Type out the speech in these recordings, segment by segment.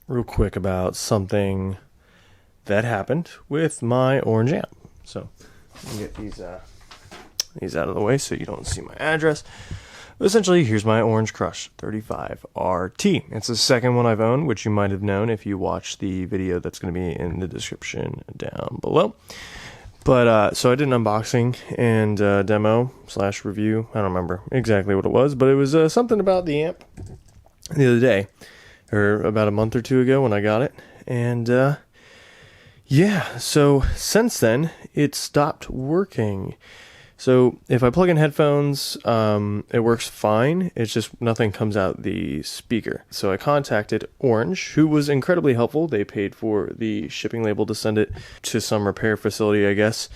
real quick about something that happened with my orange amp. So let me get these out of the way so you don't see my address. But essentially, here's my Orange Crush 35RT. It's the second one I've owned, which you might have known if you watched the video that's going to be in the description down below. But so I did an unboxing and demo / review. I don't remember exactly what it was, but it was something about the amp the other day, or about a month or two ago when I got it. And yeah, so since then, it stopped working. So if I plug in headphones, it works fine. It's just nothing comes out the speaker. So I contacted Orange, who was incredibly helpful. They paid for the shipping label to send it to some repair facility, I guess,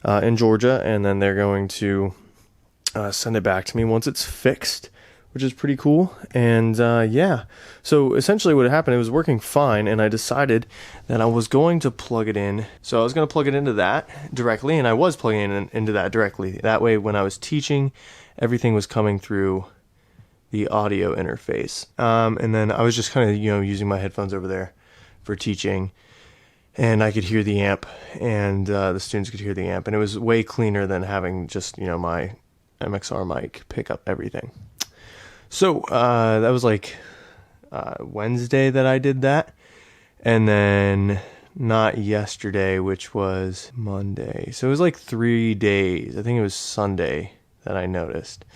in Georgia. And then they're going to send it back to me once it's fixed, which is pretty cool. And yeah, so essentially what happened, it was working fine, and I decided that I was going to plug it in. So I was going to plug it into that directly, and I was plugging it into that directly. That way, when I was teaching, everything was coming through the audio interface. And then I was just kind of, using my headphones over there for teaching, and I could hear the amp, and the students could hear the amp, and it was way cleaner than having just, my MXR mic pick up everything. So that was like Wednesday that I did that, and then not yesterday, which was Monday. So it was like 3 days. I think it was Sunday that I noticed,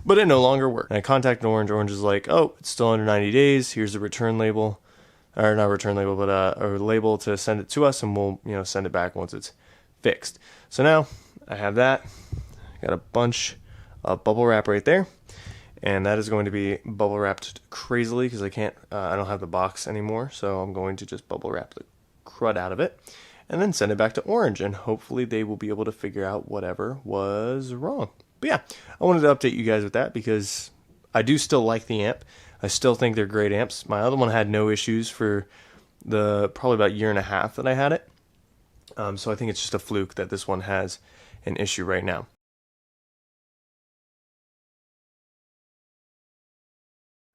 but it no longer worked. And I contacted Orange. Orange is like, oh, it's still under 90 days. Here's a return label, or not return label, but a label to send it to us, and we'll send it back once it's fixed. So now I have that. Got a bunch of bubble wrap right there. And that is going to be bubble wrapped crazily because I don't have the box anymore. So I'm going to just bubble wrap the crud out of it and then send it back to Orange. And hopefully they will be able to figure out whatever was wrong. But yeah, I wanted to update you guys with that because I do still like the amp. I still think they're great amps. My other one had no issues for probably about a year and a half that I had it. So I think it's just a fluke that this one has an issue right now.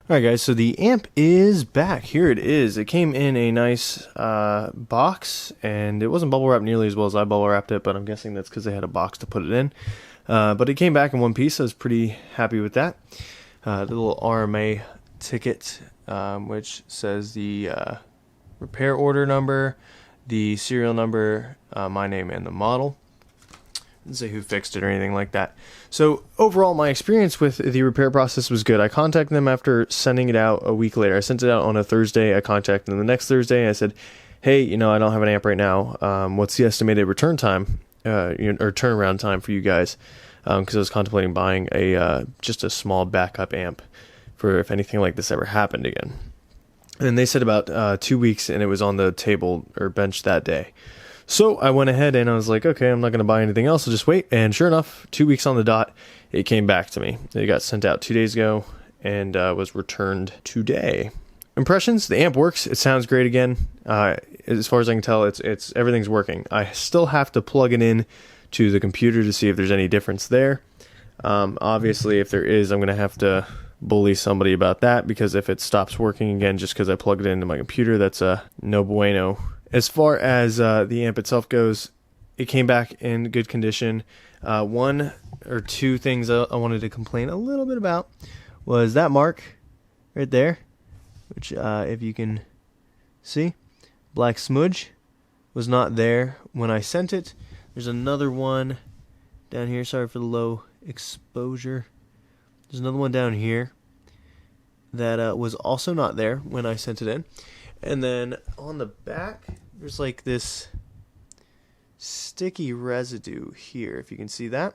Alright guys, so the amp is back. Here it is. It came in a nice box, and it wasn't bubble wrapped nearly as well as I bubble wrapped it, but I'm guessing that's because they had a box to put it in. But it came back in one piece. I was pretty happy with that. The little RMA ticket, which says the repair order number, the serial number, my name, and the model. Didn't say who fixed it or anything like that. So overall, my experience with the repair process was good. I contacted them after sending it out a week later. I sent it out on a Thursday. I contacted them the next Thursday. I said, hey, I don't have an amp right now. What's the estimated return time or turnaround time for you guys? Because I was contemplating buying just a small backup amp for if anything like this ever happened again. And they said about 2 weeks, and it was on the table or bench that day. So I went ahead and I was like, okay, I'm not going to buy anything else. I'll just wait. And sure enough, 2 weeks on the dot, it came back to me. It got sent out 2 days ago and was returned today. Impressions: the amp works. It sounds great again. As far as I can tell, it's everything's working. I still have to plug it in to the computer to see if there's any difference there. Obviously, if there is, I'm going to have to bully somebody about that, because if it stops working again just because I plugged it into my computer, that's no bueno. As far as the amp itself goes, it came back in good condition. One or two things I wanted to complain a little bit about was that mark right there, which if you can see, black smudge, was not there when I sent it. There's another one down here. Sorry for the low exposure. There's another one down here that was also not there when I sent it in. And then on the back, there's like this sticky residue here, if you can see that.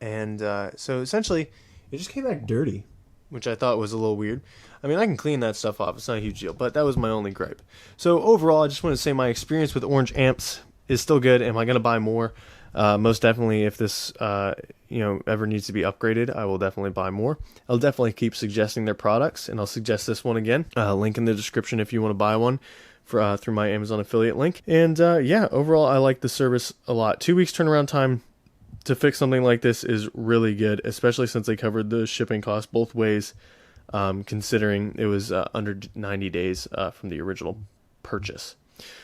And so essentially, it just came back dirty, which I thought was a little weird. I mean, I can clean that stuff off. It's not a huge deal, but that was my only gripe. So overall, I just want to say my experience with Orange amps is still good. Am I going to buy more? Most definitely, if this ever needs to be upgraded, I will definitely buy more. I'll definitely keep suggesting their products, and I'll suggest this one again. Link in the description if you want to buy one through my Amazon affiliate link. And yeah, overall, I like the service a lot. 2 weeks turnaround time to fix something like this is really good, especially since they covered the shipping cost both ways. considering it was under 90 days from the original purchase.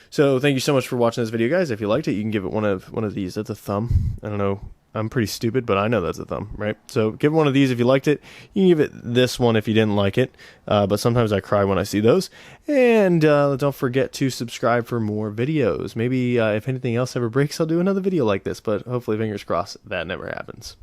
So thank you so much for watching this video, guys. If you liked it, you can give it one of these. That's a thumb. I don't know. I'm pretty stupid, but I know that's a thumb, right? So give it one of these if you liked it. You can give it this one if you didn't like it. But sometimes I cry when I see those. And don't forget to subscribe for more videos. Maybe if anything else ever breaks, I'll do another video like this. But hopefully, fingers crossed, that never happens.